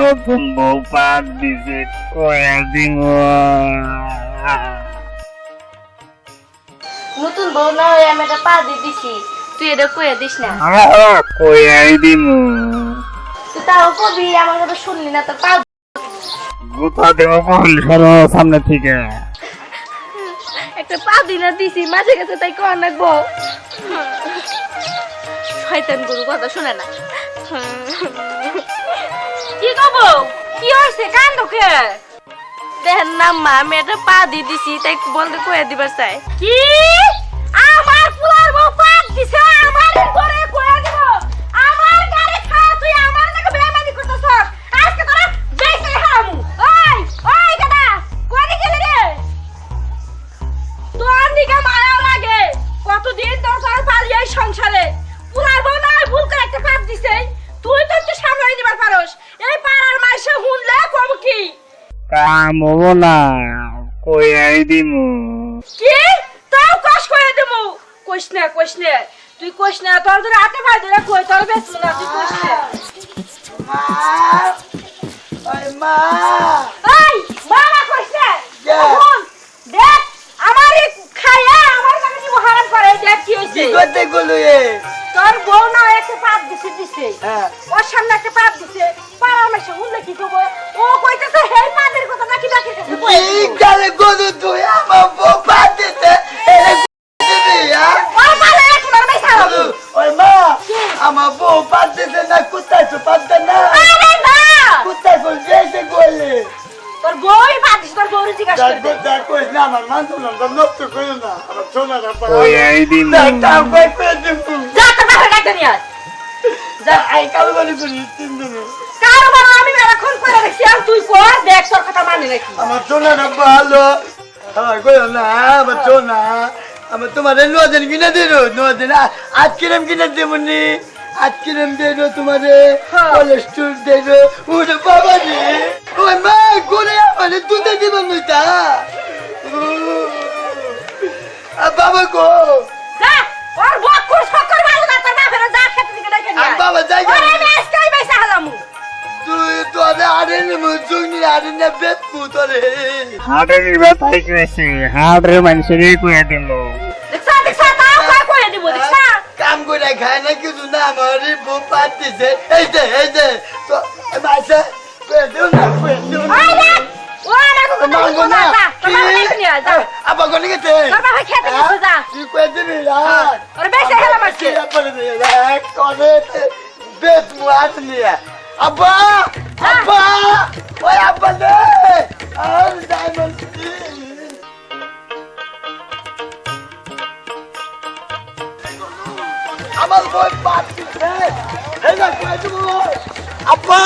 নতুন বউ পাত দিছে কয়া দিন নতুন বউ না হয়ে আমি এটা পা দিয়ে দিছি, তুই এটা কয়ে দিস না। কয়াই দিন তুই তাও কবি, আমার কথা শুনলি না, তোর পা গোথা দেব কল সরো সামনে থেকে একটা পা দিনা দিছি, মাঝে গেছে তাই কর নাকবো। শয়তান গরু কথা শুনে না। কি কবো, কি হয়েছে, কান্দোকে? দেখেন না মা, আমি একটা পা দিয়ে দিছি, তাই বলতে কয়ে দিবার চাই। কি আমার পুলার বউ পা দিছে, আমার ঘরে কয়ে দিব, আমার গাড়ি খা, তুই আমার নাকি বেমানি করতেছ, আজকে তোরা বেঁচে হারামু। ওই ওই দাদা, কোনে গেলি রে? তোর নিকে মায়া লাগে, কতদিন তোর সারা পালিয়ে সংসারে, পুলার বউ নাই ভুল করে একটা পাপ দিছে, তুই তো একটু সামলাই দিবার পারোস। এই পাড়ার মাইসে হুনলে কম কি কাম হবো না কয়াই দিন কি তাও কষ করে দেবো। কইস না তুই কইস না, তোর ধরে হাতে পায়ে ধরে কই, তোর বেশ না, তুই কইস না। মা এই মারা কইস না, শোন, দেখ আমার এই খায়া আমার কাছে কি হারাম করে, দেখ কি হইছে। করতে গেল তোর বউ না একটা পাপ দিছে, ওর সামনে একটা পাপ দিছে, পাড়ার মাসে হুনলে কি করবো, ও কইতেছে হে পাদের কথা নাকি ডাকে গালে গরু তুই আমার বউ পাঠিয়েছে আমার বউ পাঠিয়েছে না, কোথায় তো পাঠতে না, কোথায় করছে করলে তোর বউই পাতিস, তোর বউরে জিজ্ঞাসা করে দে। না আমার মান শুনলাম নষ্ট করো না, আমার সোনাটা কয়াই দিন যা তোর বাপের গাড়িতে নিয়ে আয়। কারো বাবা আমি মেলাক্ষণ করে দেখছি, আর তুই কর, দেখ তোর কথা মানে নাকি। আমার সোনাটা ভালো না, আমার সোনা আমার তোমার নদিন কিনে দিল, নদিন আজ কিরম কিনে দেবনি, আজ কিরম দেবো তোমারে কোলেস্ট্রল দেবো, ওরে বাবা রে, ওই মা করে আমার দুধে দিব নইতা বাবা গো, যা ওর বকুর সকর ভালো না, তোর বাপের যা খেতে দিকে দেখে নিয়ে আয়। বাবা যাই ওরে আমি আজকাই বেঁচে হালামু। তুই তোরে আরে নেবো জুগনি আরে নে বেতমু তোরে হাটের ব্যথাই করেছে হাটের মানুষের কয়া দিল দেখছা তাও কয়ে দিব, দেখছা কাম করে খায় না কিছু না, আমার বউ পাঠিয়েছে এই যে তো মাসে দেও না দেও না ওই দেখ ও আমাকে কথা বলবো না, যা তোর বাপের গাড়িতে নিয়ে আয়, যা আবার কোনে গেছে তোর বাপের খেতে গেছে, যা তুই কয়ে দিবি না ওরে বেঁচে হেলাম আজকে। করে বেত মুয়াত নিয়ে আব্বা আব্বা ওই আব্বা নে আর ডায়মন্ড আমার বই পাঠিয়েছে এই না কয়ে দিব আব্বা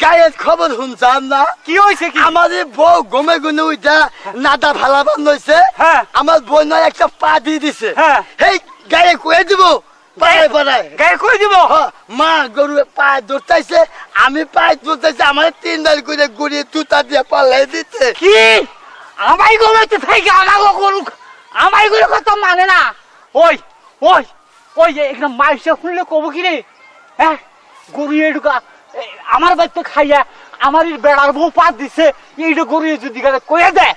গায়ের খবর শুনছাম না, কি হয়েছে কি? আমাদের বউ গমে গুনে উঠা নাদা ভালাবান হয়েছে, হ্যাঁ। আমার বউ নয় একটা পা দিয়ে দিছে, হ্যাঁ। এই গায়ে কয়ে দিব পাড়ায় পাড়ায় গায়ে কই দিব? মা গরু পায়ে ধরতেছে, আমি পায়ে ধরতেছে, আমার 3 বার করে গুড়িয়ে তুতা দিয়ে পাল্লাই দিচ্ছে। কি আমাই গলাতে থেকে আমাগো করুক, আমাই করে কথা মানে না। ওই ওই ওই একদম মাইসে শুনলে কব কি রে, হ্যাঁ গরুয়ে ঢুকা আমার বাড়িতে খাইয়া আমার বেড়ার বউ পাত দিছে, এইটা গরুয়ে যদি গেলে কয়ে দেয়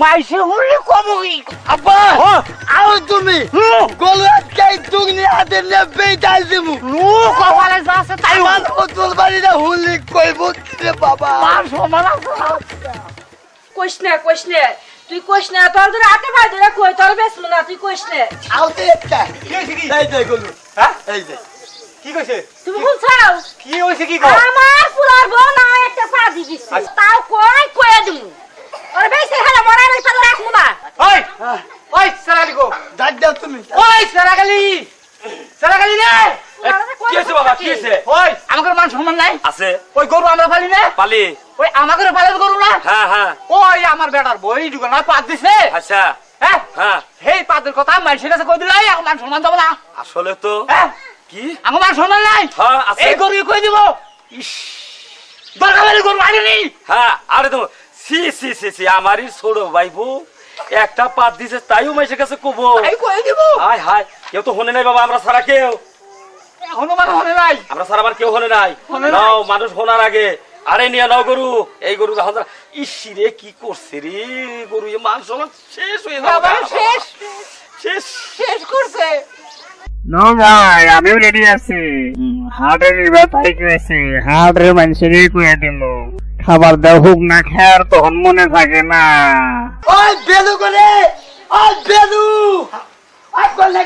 মাইসে শুনলে কব কি? আব্বা আও তুমি গলু আটকাই দুগনি হাতে নে বেইতাই দিমু নো কপালে যা আছে তাই আমার ওতল বাড়িটা হুলি কইব কি রে বাবা, মান সমান আছে না। কইস না তুই কইস না, তোর ধরে হাতে পায়ে ধরে কই, তোর বেশ না, তুই কইস না। আওতে একটা কি হয়েছে কি? এই যে গলু হ্যাঁ এই যে কি কইছে? তুমি শুনছাও কি হয়েছে কি কও? আমার পুরার বউ না একটা পা দি দিছে, তাও কয়ে দিমু, ওরে বেশি হেলা মরার ওই পালে রাখমু না। ওই ওই সারালি গো, ডাক দাও তুমি ওই সারাগালি সারাগালি রে, কি হইছে বাবা, কি হইছে? ওই আমাদের মান সম্মান নাই আছে ওই গরু আমরা পালি না, পালি ওই আমাদের পালের গরু না, হ্যাঁ হ্যাঁ ওই আমার বেটার বই ঢুকে না পাত দিছে, আচ্ছা হ্যাঁ হ্যাঁ সেই পাতের কথা মাইসের কাছে কই দিলাই, এখন মান সম্মান দেবো না, আসলে তো হ্যাঁ কি আমার মান সম্মান নাই, হ্যাঁ আছে এই গরু কই দিব, ইস দরকার গরু আনিনি, হ্যাঁ আরে তো সি সি সি সি আমারই ছোট ভাইবো একটা পাত দিছে তাইও মাইসের কাছে কব এই কই দিব হায় হায় কেউ তো হনে নাই বাবা আমরা সারা কেউ এখনো মানে হনে নাই আমরা সারা আবার কেউ হনে নাই হনে নাই। নাও মানুষ হোনার আগে আরে নিয়ে নাও গরু এই গরু যখন ইসিরে কি করছে রে গরু এ মান সম্মান শেষ হয়ে যাবে বাবা শেষ শেষ শেষ করছে নো ভাই আমিও রেডি আছি হাটের ব্যথায় গেছি হাটের মানুষেরই কুয়ে দিল খাবার দেওয়া হোক না খায়ার তখন মনে থাকে না ওই বেলু করে ওই বেলু ওই বলে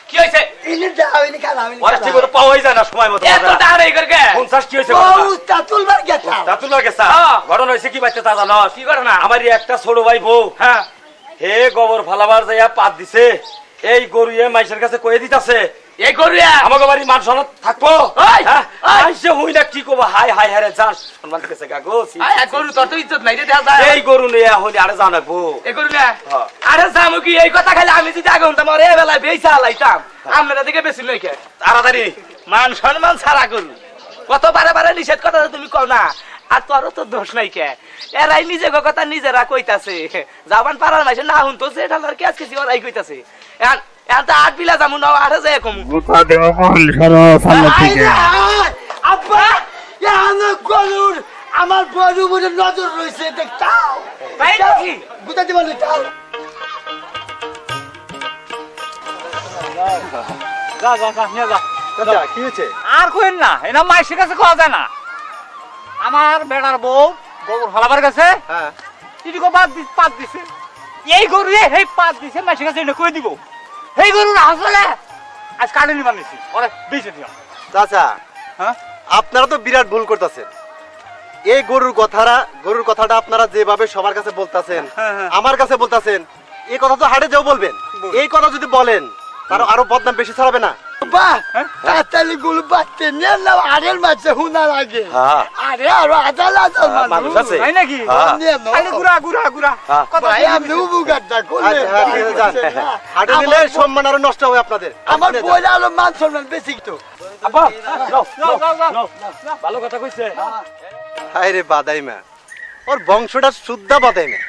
কি হইছে ইনি যাও ইনি খালা ইনি ওরে ঠিক মতো পাওয়াই যায় না সময় মতো এত দাঁড় এই করকে 50 কি হইছে ও তাতুল বার গেছা দাতুল লাগে স্যার ঘটনা হইছে কি বাইতে তা জানো কি করে না আমারই একটা ছোট ভাই বউ হ্যাঁ হে গোবর ফালাবার যাইয়া পাত দিছে এই গরু এ মাইসের কাছে কয়ে দিতাছে এই গরুয়া আমাকে বাড়ি মান সম্মান থাকবো ওই, হ্যাঁ? ওই। আইসে হই না কি কব হাই হাই হারে যাস সম্মান দিতেছে গাগো আয় গরু তোর তো ইজ্জত নাই রে দেখা যায় এই গরু নিয়ে হলি আরে জানাবো এই গরু না হ্যাঁ। আরে জামু কি এই কথা খালি আমি যদি আগে হতাম আরে বেলায় বেইসা হালাইতাম আমরা দিকে বেশি লই কে তাড়াতাড়ি মান সম্মান ছাড়া গরু কত বারে বারে নিষেধ কথা তুমি কও না আর তোরও তো দোষ নাই কে এরাই নিজে কথা নিজেরা কইতাছে যাবান পাড়ার মাইছে না হুন তো যে ঢালার কে আজকে ওরাই কইতাছে এখন তো আট বিলা যামু না আরে যায় কম গোটা দেব কল সরো সামনে থেকে আব্বা ইয়ানো গরুর আমার বড় বড় নজর রইছে দেখতাও তাই নাকি? গুতা দিবা না তাও যা যা যা নিয়ে যা চাচা কি হয়েছে আর কইন না এনা মাইসের কাছে খাওয়া যায় না আমার বেড়ার বউ গোবর ফলাবার কাছে হ্যাঁ এদিকে পাত দিছে এই গরু এই পাত দিছে মাইসের কাছে এটা কই দিব এই গরু না আসলে আজ কাটে নিবার নিছি ওরে বেঁচে দিও চাচা হ্যাঁ আপনারা তো বিরাট ভুল করতেছেন এই গরুর কথাটা আপনারা যেভাবে সবার কাছে বলতাছেন হ্যাঁ, হ্যাঁ। আমার কাছে বলতাছেন এই কথা তো হাটে যাও বলবেন এই কথা যদি বলেন তার আরো বদনাম বেশি ছড়াবে না বাহ তাতালি গুলো বাচ্চা নিয়ে নাও আরের মাঝে হুনা লাগে হ্যাঁ। আরে আরো আদালত মানুষ আছে তাই নাকি হ্যাঁ। নিয়ে নাও খালি গুড়া গুড়া গুড়া হ্যাঁ। কথা ভাই আমি উবুগাটা করলে আচ্ছা, হ্যাঁ, ঠিক আছে, যান। হাটে নিলে সম্মান আরো নষ্ট হবে আপনাদের আমার আপনি যান। বইলা আলো মান সম্মান বেশি তো আব্বা নাও, যাও যাও যাও নাও। ভালো কথা কইছে হায় রে বাদাইমা ওর বংশটা শুদ্ধ বাদাইমা